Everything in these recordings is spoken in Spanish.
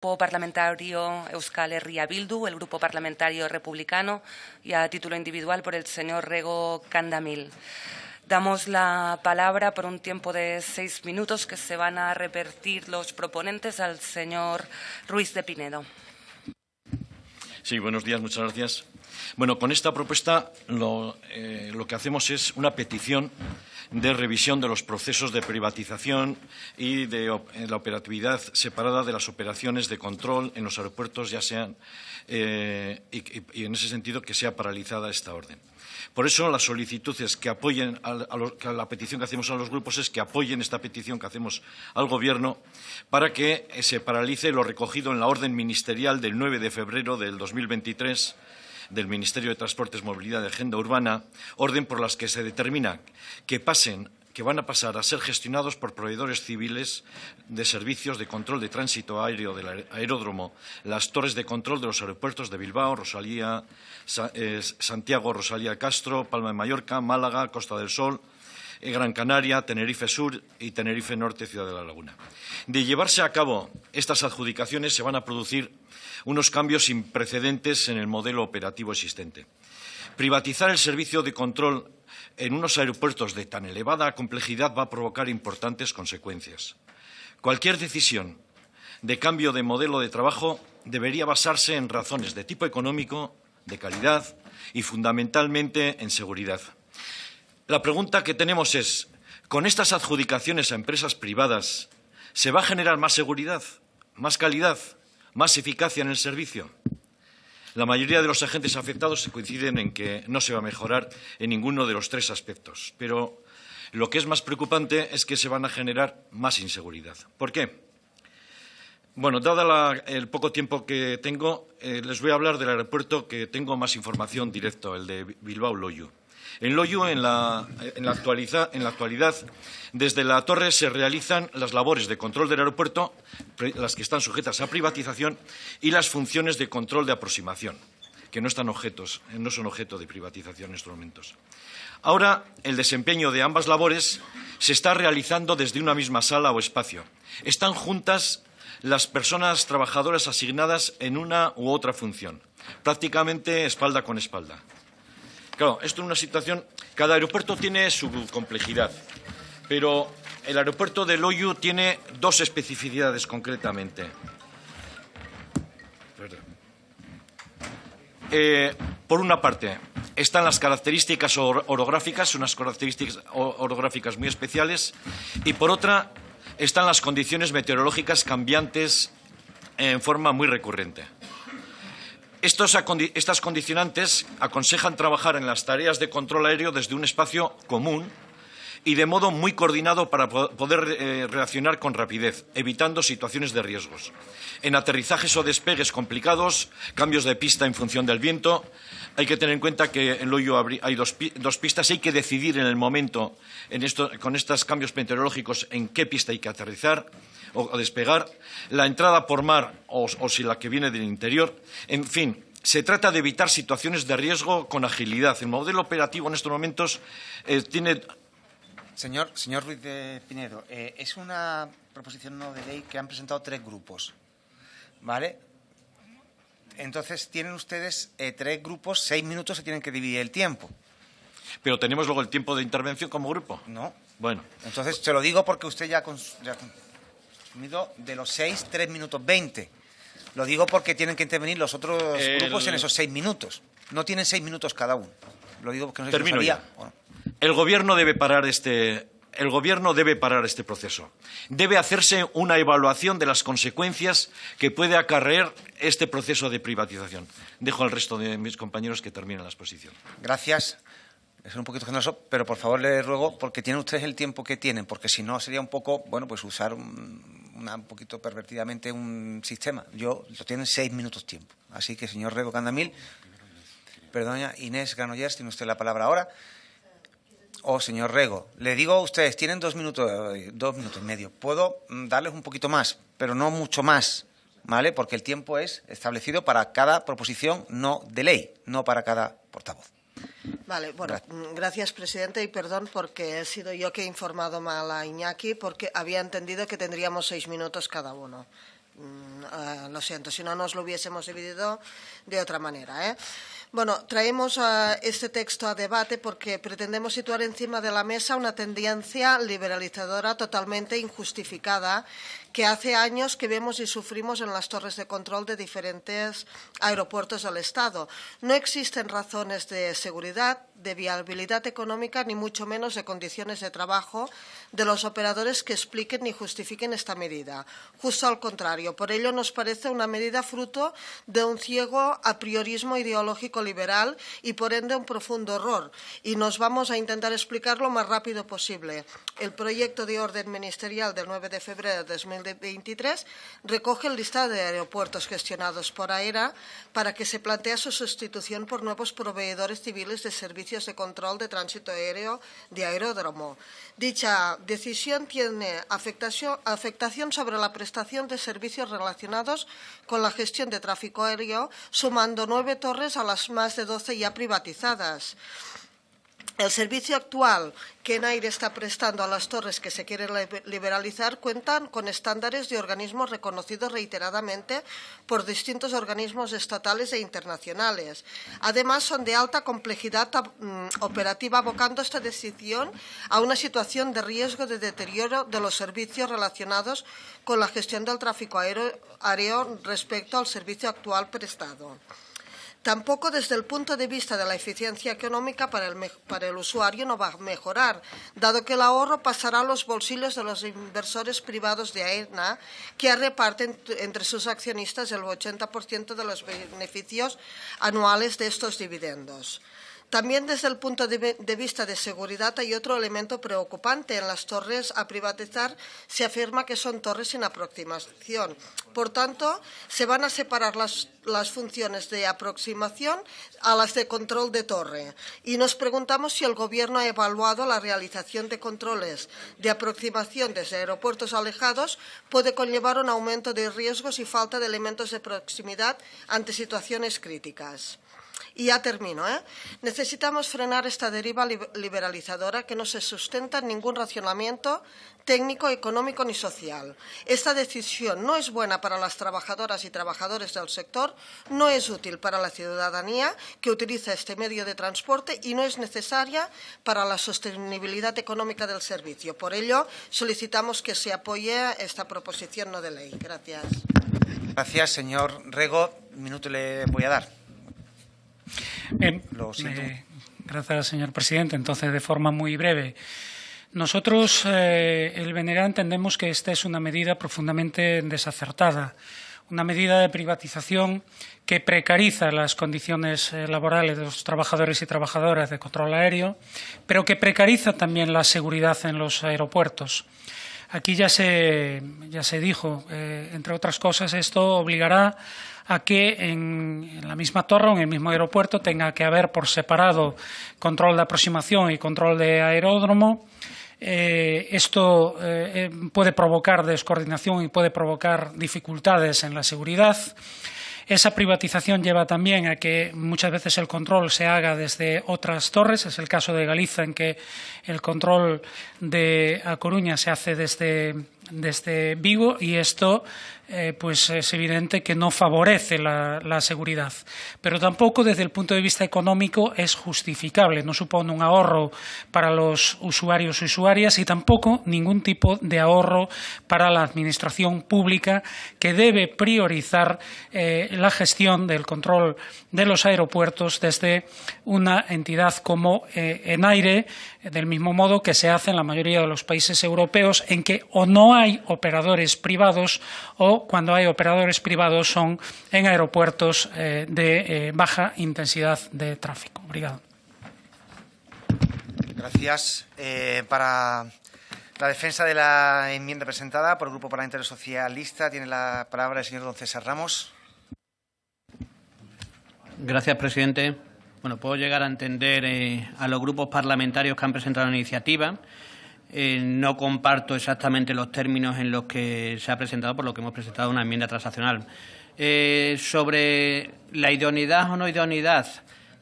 Grupo Parlamentario Euskal Herria Bildu, el Grupo Parlamentario Republicano y a título individual por el señor Rego Candamil. Damos la palabra por un tiempo de 6 minutos que se van a repartir los proponentes al señor Ruiz de Pinedo. Sí, buenos días, muchas gracias. Bueno, con esta propuesta lo que hacemos es una petición de revisión de los procesos de privatización y de la operatividad separada de las operaciones de control en los aeropuertos, ya sean, y en ese sentido que sea paralizada esta orden. Por eso la solicitud es que apoyen la petición que hacemos a los grupos es que apoyen esta petición que hacemos al Gobierno para que se paralice lo recogido en la orden ministerial del 9 de febrero del 2023 del Ministerio de Transportes, Movilidad y Agenda Urbana, orden por las que se determina que van a pasar a ser gestionados por proveedores civiles de servicios de control de tránsito aéreo del aeródromo, las torres de control de los aeropuertos de Bilbao, Rosalía, Santiago, Rosalía Castro, Palma de Mallorca, Málaga, Costa del Sol, Gran Canaria, Tenerife Sur y Tenerife Norte, Ciudad de la Laguna. De llevarse a cabo estas adjudicaciones se van a producir unos cambios sin precedentes en el modelo operativo existente. Privatizar el servicio de control en unos aeropuertos de tan elevada complejidad va a provocar importantes consecuencias. Cualquier decisión de cambio de modelo de trabajo debería basarse en razones de tipo económico, de calidad y fundamentalmente en seguridad. La pregunta que tenemos es, ¿con estas adjudicaciones a empresas privadas se va a generar más seguridad, más calidad, más eficacia en el servicio? La mayoría de los agentes afectados coinciden en que no se va a mejorar en ninguno de los tres aspectos, pero lo que es más preocupante es que se van a generar más inseguridad. ¿Por qué? Bueno, dado el poco tiempo que tengo, les voy a hablar del aeropuerto que tengo más información directa, el de Bilbao-Loiu. En Loiu, en la actualidad, desde la torre se realizan las labores de control del aeropuerto, las que están sujetas a privatización, y las funciones de control de aproximación, que no son objeto de privatización en estos momentos. Ahora, el desempeño de ambas labores se está realizando desde una misma sala o espacio. Están juntas las personas trabajadoras asignadas en una u otra función, prácticamente espalda con espalda. Claro, esto es una situación. Cada aeropuerto tiene su complejidad, pero el aeropuerto de Loiu tiene dos especificidades concretamente. Por una parte, están las características orográficas, unas características orográficas muy especiales, y por otra, están las condiciones meteorológicas cambiantes en forma muy recurrente. Estas condicionantes aconsejan trabajar en las tareas de control aéreo desde un espacio común y de modo muy coordinado para poder reaccionar con rapidez, evitando situaciones de riesgos. En aterrizajes o despegues complicados, cambios de pista en función del viento, hay que tener en cuenta que en Loiu hay dos pistas, hay que decidir en el momento, con estos cambios meteorológicos, en qué pista hay que aterrizar o despegar, la entrada por mar o si la que viene del interior. En fin, se trata de evitar situaciones de riesgo con agilidad. El modelo operativo en estos momentos tiene... Señor Ruiz de Pinedo, es una proposición no de ley que han presentado 3 grupos, ¿vale? Entonces, tienen ustedes 3 grupos, 6 minutos, se tienen que dividir el tiempo. Pero tenemos luego el tiempo de intervención como grupo. No. Bueno. Entonces, se lo digo porque usted ya ha consumido de los 6, 3 minutos 20. Lo digo porque tienen que intervenir los otros grupos en esos 6 minutos. No tienen 6 minutos cada uno. Lo digo porque no sé si lo sabía. Bueno. El Gobierno debe parar este proceso. Debe hacerse una evaluación de las consecuencias que puede acarrear este proceso de privatización. Dejo al resto de mis compañeros que terminen la exposición. Gracias. Es un poquito generoso, pero por favor le ruego, porque tienen ustedes el tiempo que tienen, porque si no sería un poco, bueno, pues usar un poquito pervertidamente un sistema. Lo tienen 6 minutos tiempo. Así que, señor Rego Candamil, perdona, Inés Granollers, tiene usted la palabra ahora. O señor Rego, le digo a ustedes, tienen 2 minutos y medio. Puedo darles un poquito más, pero no mucho más, ¿vale? Porque el tiempo es establecido para cada proposición no de ley, no para cada portavoz. Vale, bueno, gracias, presidente, y perdón porque he sido yo que he informado mal a Iñaki porque había entendido que tendríamos 6 minutos cada uno. Lo siento, si no nos lo hubiésemos dividido de otra manera. Bueno, traemos este texto a debate porque pretendemos situar encima de la mesa una tendencia liberalizadora totalmente injustificada que hace años que vemos y sufrimos en las torres de control de diferentes aeropuertos del Estado. No existen razones de seguridad, de viabilidad económica, ni mucho menos de condiciones de trabajo de los operadores que expliquen ni justifiquen esta medida. Justo al contrario, por ello nos parece una medida fruto de un ciego apriorismo ideológico liberal y, por ende, un profundo error. Y nos vamos a intentar explicar lo más rápido posible. El proyecto de orden ministerial del 9 de febrero de 2023 recoge el listado de aeropuertos gestionados por AERA para que se plantee su sustitución por nuevos proveedores civiles de servicios de control de tránsito aéreo de aeródromo. Dicha decisión tiene afectación sobre la prestación de servicios relacionados con la gestión de tráfico aéreo, sumando 9 torres a las más de 12 ya privatizadas. El servicio actual que ENAIRE está prestando a las torres que se quieren liberalizar cuentan con estándares de organismos reconocidos reiteradamente por distintos organismos estatales e internacionales. Además, son de alta complejidad operativa, abocando esta decisión a una situación de riesgo de deterioro de los servicios relacionados con la gestión del tráfico aéreo respecto al servicio actual prestado. Tampoco desde el punto de vista de la eficiencia económica para el usuario no va a mejorar, dado que el ahorro pasará a los bolsillos de los inversores privados de AENA, que reparten entre sus accionistas el 80% de los beneficios anuales de estos dividendos. También desde el punto de vista de seguridad hay otro elemento preocupante. En las torres a privatizar se afirma que son torres sin aproximación. Por tanto, se van a separar las funciones de aproximación a las de control de torre. Y nos preguntamos si el Gobierno ha evaluado la realización de controles de aproximación desde aeropuertos alejados puede conllevar un aumento de riesgos y falta de elementos de proximidad ante situaciones críticas. Y ya termino. Necesitamos frenar esta deriva liberalizadora que no se sustenta en ningún racionamiento técnico, económico ni social. Esta decisión no es buena para las trabajadoras y trabajadores del sector, no es útil para la ciudadanía que utiliza este medio de transporte y no es necesaria para la sostenibilidad económica del servicio. Por ello, solicitamos que se apoye esta proposición no de ley. Gracias. Gracias, señor Rego. Un minuto le voy a dar. Bien, Lo siento. Gracias, señor presidente. Entonces, de forma muy breve. Nosotros, el BNG, entendemos que esta es una medida profundamente desacertada, una medida de privatización que precariza las condiciones laborales de los trabajadores y trabajadoras de control aéreo, pero que precariza también la seguridad en los aeropuertos. Aquí ya se dijo, entre otras cosas, esto obligará a que en la misma torre o en el mismo aeropuerto tenga que haber por separado control de aproximación y control de aeródromo. Esto puede provocar descoordinación y puede provocar dificultades en la seguridad. Esa privatización lleva también a que muchas veces el control se haga desde otras torres. Es el caso de Galiza, en que el control de A Coruña se hace desde Vigo, y esto pues es evidente que no favorece la seguridad. Pero tampoco desde el punto de vista económico es justificable, no supone un ahorro para los usuarios y usuarias y tampoco ningún tipo de ahorro para la administración pública, que debe priorizar la gestión del control de los aeropuertos desde una entidad como ENAIRE, del mismo modo que se hace en la mayoría de los países europeos, en que o no hay operadores privados o cuando hay operadores privados son en aeropuertos de baja intensidad de tráfico. Obrigado. Gracias. Para la defensa de la enmienda presentada por el Grupo Parlamentario Socialista tiene la palabra el señor don César Ramos. Gracias, presidente. Bueno, puedo llegar a entender a los grupos parlamentarios que han presentado la iniciativa. No comparto exactamente los términos en los que se ha presentado, por lo que hemos presentado una enmienda transaccional. Sobre la idoneidad o no idoneidad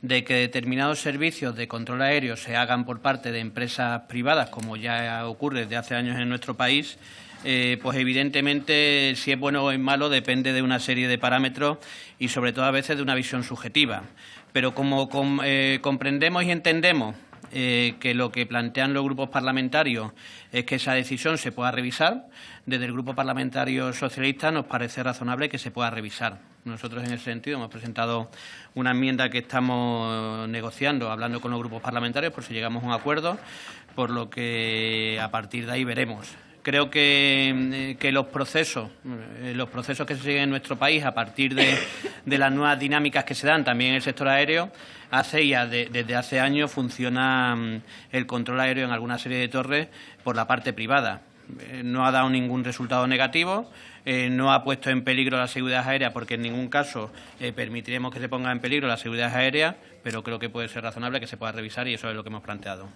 de que determinados servicios de control aéreo se hagan por parte de empresas privadas, como ya ocurre desde hace años en nuestro país, pues evidentemente si es bueno o es malo depende de una serie de parámetros y sobre todo a veces de una visión subjetiva. Pero como comprendemos y entendemos que lo que plantean los grupos parlamentarios es que esa decisión se pueda revisar, desde el Grupo Parlamentario Socialista nos parece razonable que se pueda revisar. Nosotros en ese sentido hemos presentado una enmienda que estamos negociando, hablando con los grupos parlamentarios por si llegamos a un acuerdo, por lo que a partir de ahí veremos. Creo que los procesos que se siguen en nuestro país a partir de las nuevas dinámicas que se dan también en el sector aéreo, desde hace años funciona el control aéreo en alguna serie de torres por la parte privada. No ha dado ningún resultado negativo, no ha puesto en peligro la seguridad aérea porque en ningún caso permitiremos que se ponga en peligro la seguridad aérea, pero creo que puede ser razonable que se pueda revisar y eso es lo que hemos planteado.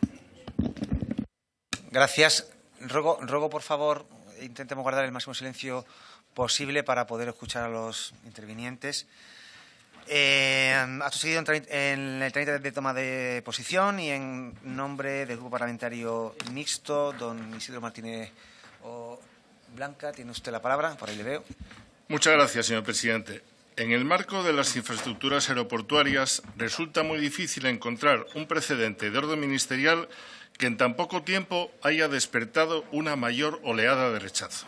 Gracias. Ruego, por favor, intentemos guardar el máximo silencio posible para poder escuchar a los intervinientes. Acto seguido, en el trámite de toma de posición y en nombre del Grupo Parlamentario Mixto, don Isidro Martínez Blanca, tiene usted la palabra, por ahí le veo. Muchas gracias, señor presidente. En el marco de las infraestructuras aeroportuarias resulta muy difícil encontrar un precedente de orden ministerial que en tan poco tiempo haya despertado una mayor oleada de rechazo.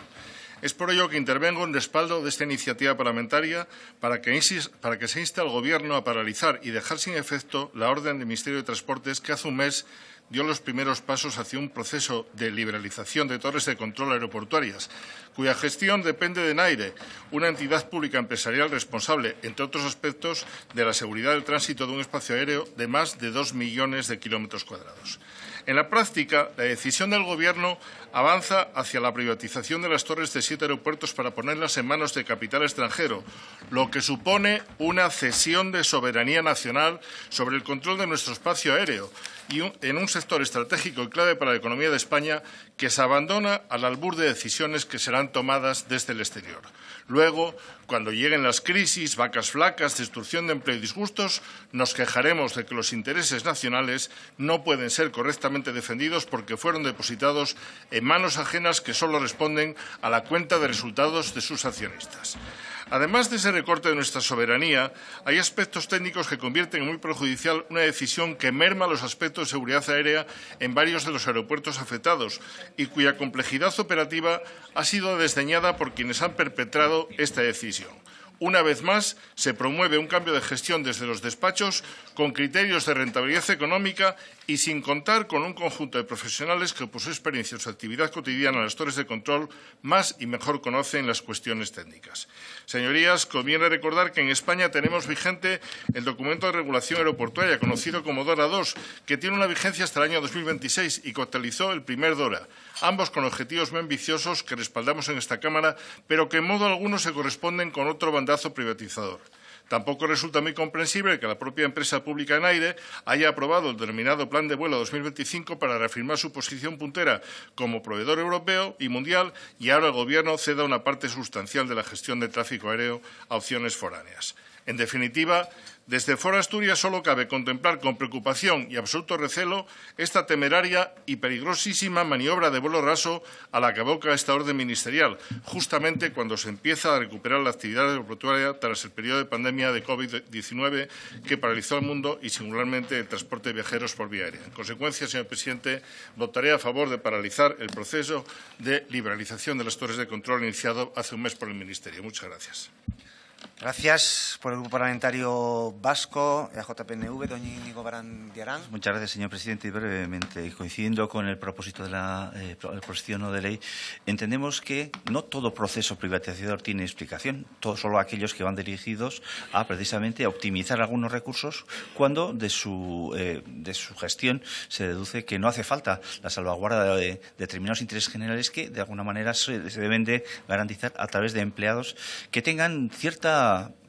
Es por ello que intervengo en respaldo de esta iniciativa parlamentaria para que se inste al Gobierno a paralizar y dejar sin efecto la orden del Ministerio de Transportes que hace un mes dio los primeros pasos hacia un proceso de liberalización de torres de control aeroportuarias, cuya gestión depende de NAIRE, una entidad pública empresarial responsable, entre otros aspectos, de la seguridad del tránsito de un espacio aéreo de más de 2 millones de kilómetros cuadrados. En la práctica, la decisión del Gobierno avanza hacia la privatización de las torres de 7 aeropuertos para ponerlas en manos de capital extranjero, lo que supone una cesión de soberanía nacional sobre el control de nuestro espacio aéreo y en un sector estratégico y clave para la economía de España que se abandona al albur de decisiones que serán tomadas desde el exterior. Luego, cuando lleguen las crisis, vacas flacas, destrucción de empleo y disgustos, nos quejaremos de que los intereses nacionales no pueden ser correctamente defendidos porque fueron depositados en manos ajenas que solo responden a la cuenta de resultados de sus accionistas. Además de ese recorte de nuestra soberanía, hay aspectos técnicos que convierten en muy perjudicial una decisión que merma los aspectos de seguridad aérea en varios de los aeropuertos afectados y cuya complejidad operativa ha sido desdeñada por quienes han perpetrado esta decisión. Una vez más, se promueve un cambio de gestión desde los despachos con criterios de rentabilidad económica y sin contar con un conjunto de profesionales que, por su experiencia y su actividad cotidiana en las torres de control, más y mejor conocen las cuestiones técnicas. Señorías, conviene recordar que en España tenemos vigente el documento de regulación aeroportuaria, conocido como DORA II, que tiene una vigencia hasta el año 2026 y que actualizó el primer DORA, ambos con objetivos muy ambiciosos que respaldamos en esta Cámara, pero que en modo alguno se corresponden con otro bandazo privatizador. Tampoco resulta muy comprensible que la propia empresa pública NAIRE haya aprobado el denominado Plan de Vuelo 2025 para reafirmar su posición puntera como proveedor europeo y mundial y ahora el Gobierno ceda una parte sustancial de la gestión del tráfico aéreo a opciones foráneas. En definitiva, desde Foro Asturias solo cabe contemplar con preocupación y absoluto recelo esta temeraria y peligrosísima maniobra de vuelo raso a la que aboca esta orden ministerial, justamente cuando se empieza a recuperar la actividad aeroportuaria tras el periodo de pandemia de COVID-19 que paralizó al mundo y singularmente el transporte de viajeros por vía aérea. En consecuencia, señor presidente, votaré a favor de paralizar el proceso de liberalización de las torres de control iniciado hace un mes por el Ministerio. Muchas gracias. Gracias. Por el Grupo Parlamentario Vasco, AJPNV, don Íñigo Barandiarán. Muchas gracias, señor presidente. Y brevemente, coincidiendo con el propósito de la proposición no de ley, entendemos que no todo proceso privatizador tiene explicación, solo aquellos que van dirigidos a precisamente a optimizar algunos recursos cuando de su gestión se deduce que no hace falta la salvaguarda de determinados intereses generales que de alguna manera se deben de garantizar a través de empleados que tengan cierta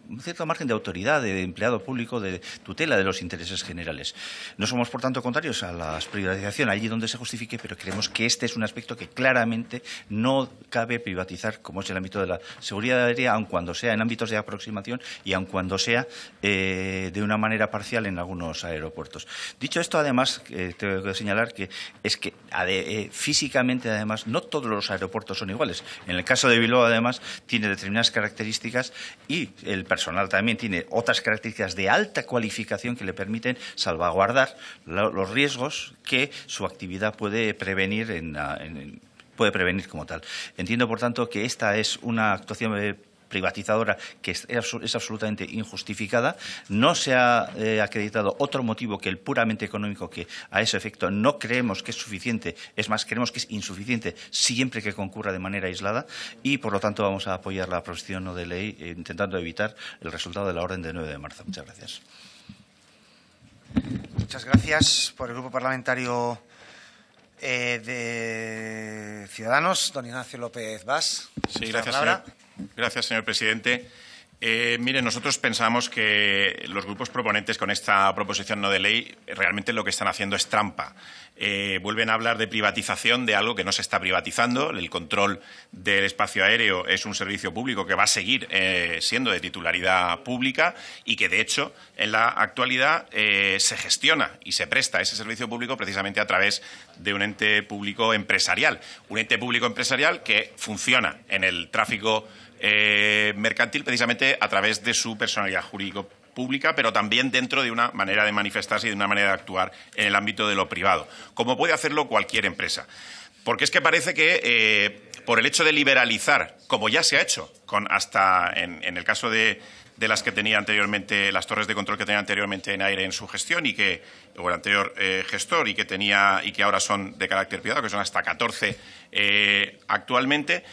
un cierto margen de autoridad, de empleado público, de tutela de los intereses generales. No somos, por tanto, contrarios a la privatización allí donde se justifique, pero creemos que este es un aspecto que claramente no cabe privatizar, como es el ámbito de la seguridad aérea, aun cuando sea en ámbitos de aproximación y aun cuando sea de una manera parcial en algunos aeropuertos. Dicho esto, además, tengo que señalar que es que físicamente, además, no todos los aeropuertos son iguales. En el caso de Bilbao, además, tiene determinadas características y el personal también tiene otras características de alta cualificación que le permiten salvaguardar los riesgos que su actividad puede prevenir puede prevenir como tal. Entiendo, por tanto, que esta es una actuación privatizadora que es absolutamente injustificada. No se ha acreditado otro motivo que el puramente económico, que a ese efecto no creemos que es suficiente, es más, creemos que es insuficiente siempre que concurra de manera aislada y, por lo tanto, vamos a apoyar la proposición no de ley intentando evitar el resultado de la orden del 9 de marzo. Muchas gracias. Muchas gracias. Por el Grupo Parlamentario de Ciudadanos, don Ignacio López Bas. Sí, gracias, señor presidente. Mire, nosotros pensamos que los grupos proponentes con esta proposición no de ley realmente lo que están haciendo es trampa. Vuelven a hablar de privatización de algo que no se está privatizando. El control del espacio aéreo es un servicio público que va a seguir siendo de titularidad pública y que, de hecho, en la actualidad se gestiona y se presta ese servicio público precisamente a través de un ente público empresarial. Un ente público empresarial que funciona en el tráfico mercantil precisamente a través de su personalidad jurídico pública, pero también dentro de una manera de manifestarse y de una manera de actuar en el ámbito de lo privado, como puede hacerlo cualquier empresa. Porque es que parece que por el hecho de liberalizar, como ya se ha hecho hasta en el caso de las que tenía anteriormente, las torres de control que tenía anteriormente en aire en su gestión o el anterior gestor y que ahora son de carácter privado, que son hasta 14 actualmente.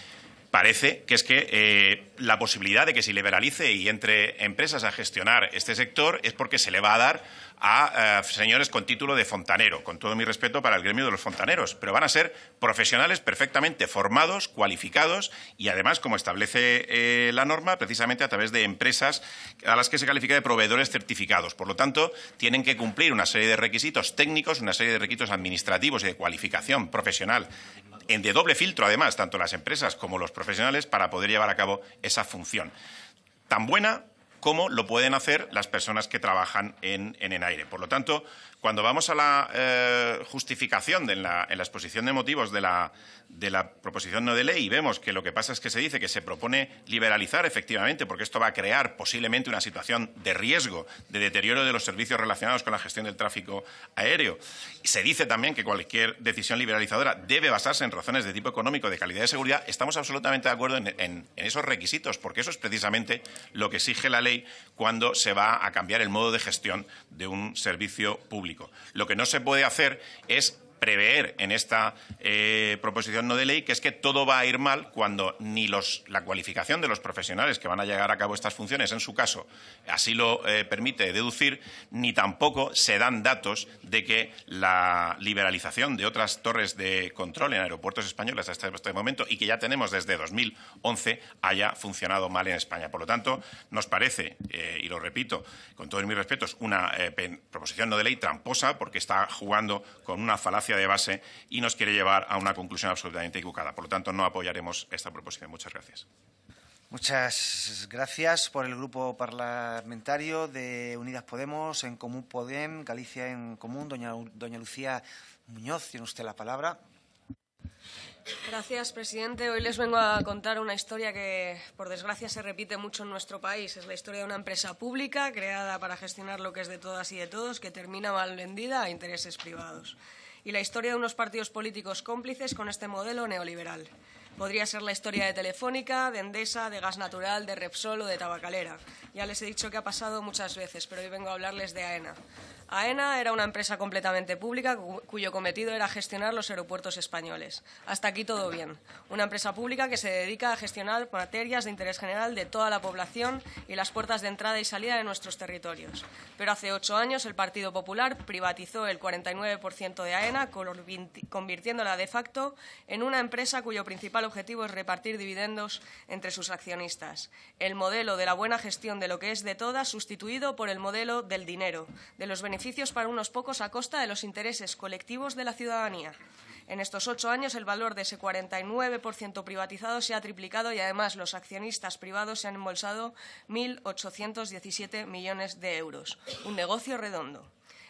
Parece que es que la posibilidad de que se liberalice y entre empresas a gestionar este sector es porque se le va a dar a señores con título de fontanero, con todo mi respeto para el gremio de los fontaneros, pero van a ser profesionales perfectamente formados, cualificados y además, como establece la norma, precisamente a través de empresas a las que se califica de proveedores certificados. Por lo tanto, tienen que cumplir una serie de requisitos técnicos, una serie de requisitos administrativos y de cualificación profesional de doble filtro, además, tanto las empresas como los profesionales, para poder llevar a cabo esa función tan buena como lo pueden hacer las personas que trabajan en aire. Por lo tanto, cuando vamos a la justificación en la exposición de motivos de la proposición no de ley y vemos que lo que pasa es que se dice que se propone liberalizar, efectivamente, porque esto va a crear posiblemente una situación de riesgo, de deterioro de los servicios relacionados con la gestión del tráfico aéreo. Y se dice también que cualquier decisión liberalizadora debe basarse en razones de tipo económico, de calidad y seguridad. Estamos absolutamente de acuerdo en esos requisitos, porque eso es precisamente lo que exige la ley cuando se va a cambiar el modo de gestión de un servicio público. Lo que no se puede hacer es prever en esta proposición no de ley que es que todo va a ir mal cuando ni la cualificación de los profesionales que van a llevar a cabo estas funciones, en su caso, así lo permite deducir, ni tampoco se dan datos de que la liberalización de otras torres de control en aeropuertos españoles hasta este momento y que ya tenemos desde 2011 haya funcionado mal en España. Por lo tanto, nos parece, y lo repito con todos mis respetos, una proposición no de ley tramposa porque está jugando con una falacia de base y nos quiere llevar a una conclusión absolutamente equivocada. Por lo tanto, no apoyaremos esta proposición. Muchas gracias. Muchas gracias. Por el Grupo Parlamentario de Unidas Podemos, En Común Podem, Galicia en Común, doña Lucía Muñoz, tiene usted la palabra. Gracias, presidente. Hoy les vengo a contar una historia que, por desgracia, se repite mucho en nuestro país. Es la historia de una empresa pública creada para gestionar lo que es de todas y de todos, que termina mal vendida a intereses privados. Y la historia de unos partidos políticos cómplices con este modelo neoliberal. Podría ser la historia de Telefónica, de Endesa, de Gas Natural, de Repsol o de Tabacalera. Ya les he dicho que ha pasado muchas veces, pero hoy vengo a hablarles de AENA. AENA era una empresa completamente pública cuyo cometido era gestionar los aeropuertos españoles. Hasta aquí todo bien. Una empresa pública que se dedica a gestionar materias de interés general de toda la población y las puertas de entrada y salida de nuestros territorios. Pero hace 8 años el Partido Popular privatizó el 49% de AENA, convirtiéndola de facto en una empresa cuyo principal principal objetivo es repartir dividendos entre sus accionistas. El modelo de la buena gestión de lo que es de todas, sustituido por el modelo del dinero, de los beneficios para unos pocos a costa de los intereses colectivos de la ciudadanía. En estos 8 años, el valor de ese 49% privatizado se ha triplicado y, además, los accionistas privados se han embolsado 1.817 millones de euros. Un negocio redondo.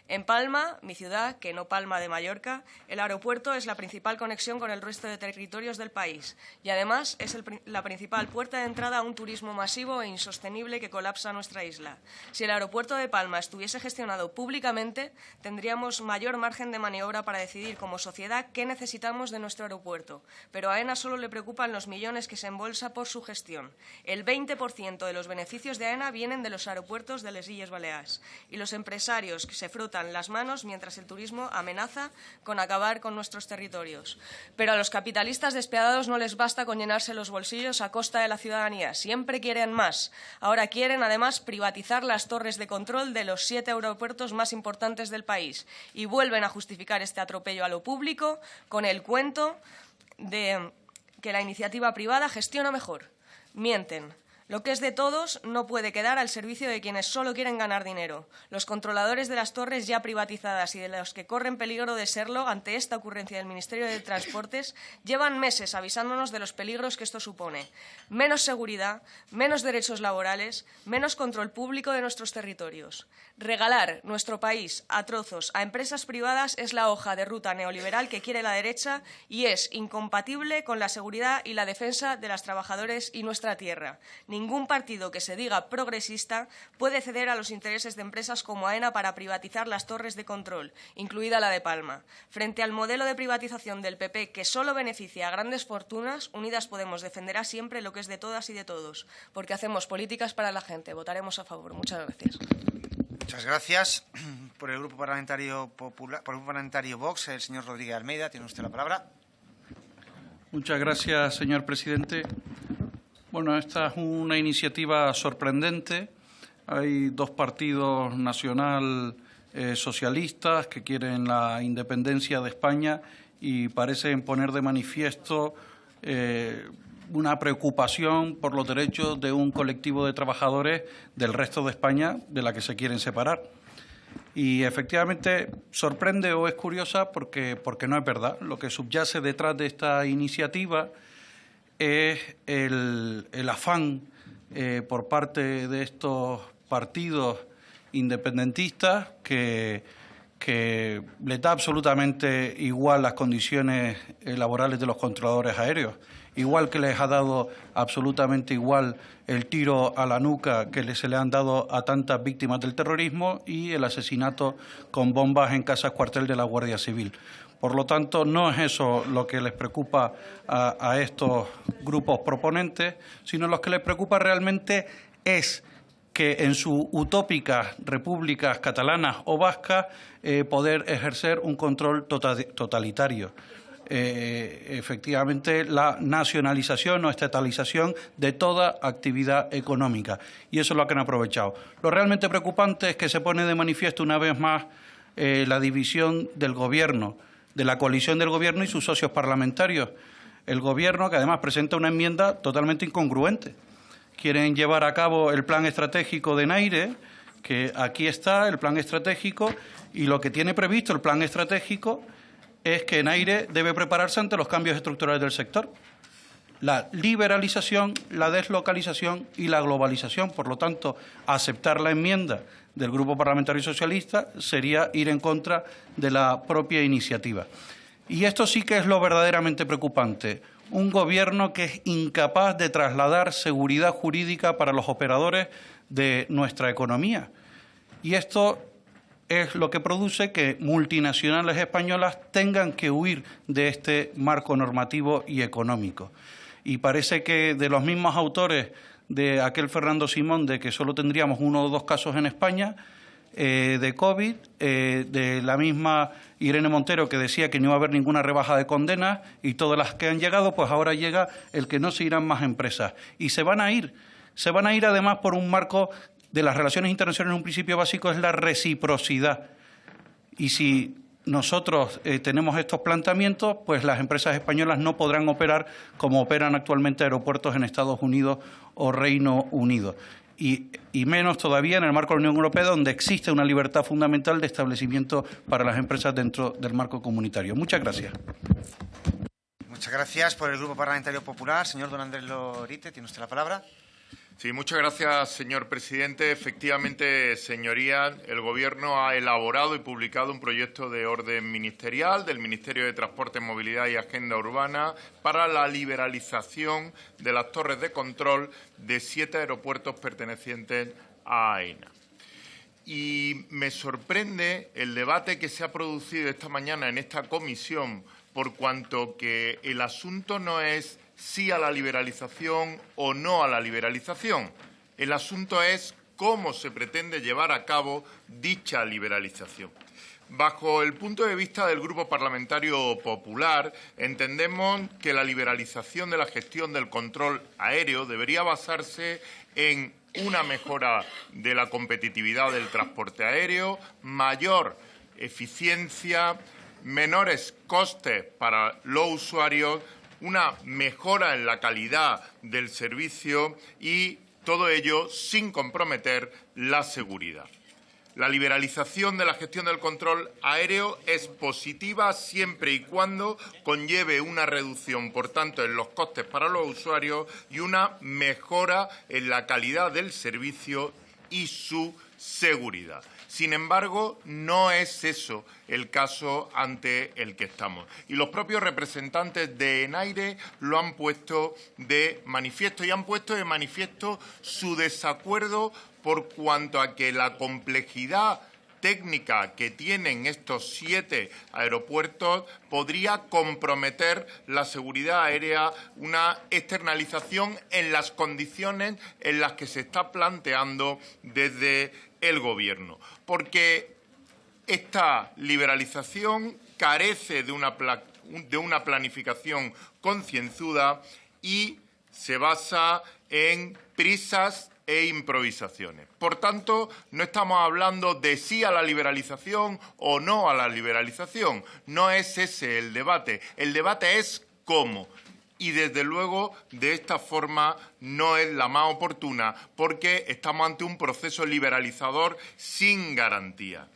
En Palma, mi ciudad, que no Palma de Mallorca, el aeropuerto es la principal conexión con el resto de territorios del país y, además, es la principal puerta de entrada a un turismo masivo e insostenible que colapsa nuestra isla. Si el aeropuerto de Palma estuviese gestionado públicamente, tendríamos mayor margen de maniobra para decidir como sociedad qué necesitamos de nuestro aeropuerto. Pero a AENA solo le preocupan los millones que se embolsa por su gestión. El 20% de los beneficios de AENA vienen de los aeropuertos de les Illes Balears y los empresarios que se frotan las manos mientras el turismo amenaza con acabar con nuestros territorios. Pero a los capitalistas despiadados no les basta con llenarse los bolsillos a costa de la ciudadanía. Siempre quieren más. Ahora quieren, además, privatizar las torres de control de los 7 aeropuertos más importantes del país y vuelven a justificar este atropello a lo público con el cuento de que la iniciativa privada gestiona mejor. Mienten. Lo que es de todos no puede quedar al servicio de quienes solo quieren ganar dinero. Los controladores de las torres ya privatizadas y de los que corren peligro de serlo ante esta ocurrencia del Ministerio de Transportes llevan meses avisándonos de los peligros que esto supone. Menos seguridad, menos derechos laborales, menos control público de nuestros territorios. Regalar nuestro país a trozos a empresas privadas es la hoja de ruta neoliberal que quiere la derecha y es incompatible con la seguridad y la defensa de los trabajadores y nuestra tierra. Ningún partido que se diga progresista puede ceder a los intereses de empresas como AENA para privatizar las torres de control, incluida la de Palma. Frente al modelo de privatización del PP que solo beneficia a grandes fortunas, Unidas Podemos defenderá siempre lo que es de todas y de todos, porque hacemos políticas para la gente. Votaremos a favor. Muchas gracias. Muchas gracias. Por el Grupo Parlamentario Popular, por el Grupo Parlamentario Vox, el señor Rodríguez Almeida, tiene usted la palabra. Muchas gracias, señor presidente. Bueno, esta es una iniciativa sorprendente. Hay 2 partidos nacional socialistas que quieren la independencia de España y parecen poner de manifiesto una preocupación por los derechos de un colectivo de trabajadores del resto de España de la que se quieren separar. Y efectivamente sorprende o es curiosa porque no es verdad. Lo que subyace detrás de esta iniciativa es el afán por parte de estos partidos independentistas que les da absolutamente igual las condiciones laborales de los controladores aéreos, igual que les ha dado absolutamente igual el tiro a la nuca que se le han dado a tantas víctimas del terrorismo y el asesinato con bombas en casas cuartel de la Guardia Civil. Por lo tanto, no es eso lo que les preocupa a estos grupos proponentes, sino lo que les preocupa realmente es que en sus utópicas repúblicas catalanas o vascas poder ejercer un control totalitario. Efectivamente, la nacionalización o estatalización de toda actividad económica. Y eso es lo que han aprovechado. Lo realmente preocupante es que se pone de manifiesto una vez más la división del Gobierno, de la coalición del Gobierno y sus socios parlamentarios. El Gobierno, que además presenta una enmienda totalmente incongruente. Quieren llevar a cabo el plan estratégico de NAIRE, que aquí está el plan estratégico, y lo que tiene previsto el plan estratégico es que NAIRE debe prepararse ante los cambios estructurales del sector. La liberalización, la deslocalización y la globalización. Por lo tanto, aceptar la enmienda del Grupo Parlamentario Socialista sería ir en contra de la propia iniciativa. Y esto sí que es lo verdaderamente preocupante. Un Gobierno que es incapaz de trasladar seguridad jurídica para los operadores de nuestra economía. Y esto es lo que produce que multinacionales españolas tengan que huir de este marco normativo y económico. Y parece que de los mismos autores de aquel Fernando Simón de que solo tendríamos 1 o 2 casos en España de COVID, de la misma Irene Montero que decía que no iba a haber ninguna rebaja de condenas y todas las que han llegado, pues ahora llega el que no se irán más empresas. Y se van a ir además por un marco de las relaciones internacionales, un principio básico es la reciprocidad. Y si nosotros tenemos estos planteamientos, pues las empresas españolas no podrán operar como operan actualmente aeropuertos en Estados Unidos o Reino Unido. Y menos todavía en el marco de la Unión Europea, donde existe una libertad fundamental de establecimiento para las empresas dentro del marco comunitario. Muchas gracias. Muchas gracias. Por el Grupo Parlamentario Popular, señor don Andrés Lorite, tiene usted la palabra. Sí, muchas gracias, señor presidente. Efectivamente, señorías, el Gobierno ha elaborado y publicado un proyecto de orden ministerial del Ministerio de Transporte, Movilidad y Agenda Urbana para la liberalización de las torres de control de 7 aeropuertos pertenecientes a AENA. Y me sorprende el debate que se ha producido esta mañana en esta comisión, por cuanto que el asunto no es sí a la liberalización o no a la liberalización. El asunto es cómo se pretende llevar a cabo dicha liberalización. Bajo el punto de vista del Grupo Parlamentario Popular, entendemos que la liberalización de la gestión del control aéreo debería basarse en una mejora de la competitividad del transporte aéreo, mayor eficiencia, menores costes para los usuarios, una mejora en la calidad del servicio y todo ello sin comprometer la seguridad. La liberalización de la gestión del control aéreo es positiva siempre y cuando conlleve una reducción, por tanto, en los costes para los usuarios y una mejora en la calidad del servicio y su seguridad. Sin embargo, no es eso el caso ante el que estamos. Y los propios representantes de ENAIRE lo han puesto de manifiesto y han puesto de manifiesto su desacuerdo por cuanto a que la complejidad técnica que tienen estos 7 aeropuertos podría comprometer la seguridad aérea, una externalización en las condiciones en las que se está planteando desde el Gobierno. Porque esta liberalización carece de una planificación concienzuda y se basa en prisas e improvisaciones. Por tanto, no estamos hablando de sí a la liberalización o no a la liberalización. No es ese el debate. El debate es cómo. Y, desde luego, de esta forma no es la más oportuna porque estamos ante un proceso liberalizador sin garantía.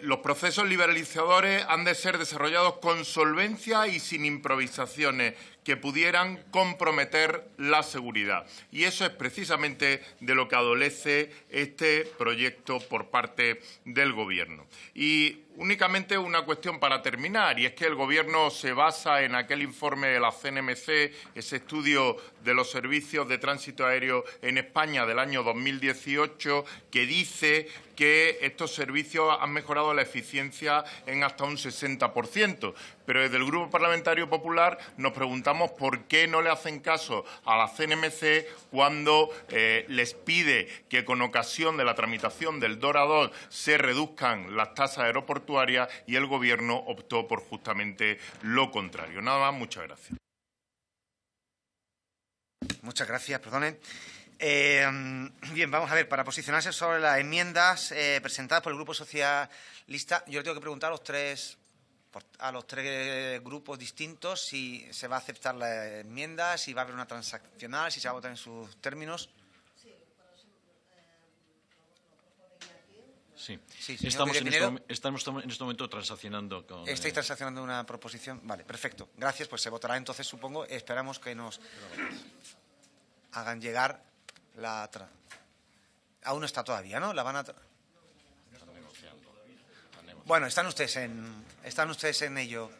Los procesos liberalizadores han de ser desarrollados con solvencia y sin improvisaciones que pudieran comprometer la seguridad. Y eso es precisamente de lo que adolece este proyecto por parte del Gobierno. Y únicamente una cuestión para terminar, y es que el Gobierno se basa en aquel informe de la CNMC, ese estudio de los servicios de tránsito aéreo en España del año 2018, que dice que estos servicios han mejorado la eficiencia en hasta un 60%. Pero desde el Grupo Parlamentario Popular nos preguntamos por qué no le hacen caso a la CNMC cuando les pide que con ocasión de la tramitación del DORA II se reduzcan las tasas aeroportuarias y el Gobierno optó por justamente lo contrario. Nada más, muchas gracias. Muchas gracias, perdone. Bien, vamos a ver, para posicionarse sobre las enmiendas presentadas por el Grupo Socialista, yo le tengo que preguntar a los tres grupos distintos si se va a aceptar la enmienda, si va a haber una transaccional, si se va a votar en sus términos. Sí, estamos en este momento transaccionando con... ¿Estáis transaccionando una proposición? Vale, perfecto. Gracias, pues se votará entonces, supongo. Esperamos que nos hagan llegar la... Aún no está todavía, ¿no? La van a... Bueno, están ustedes en ello.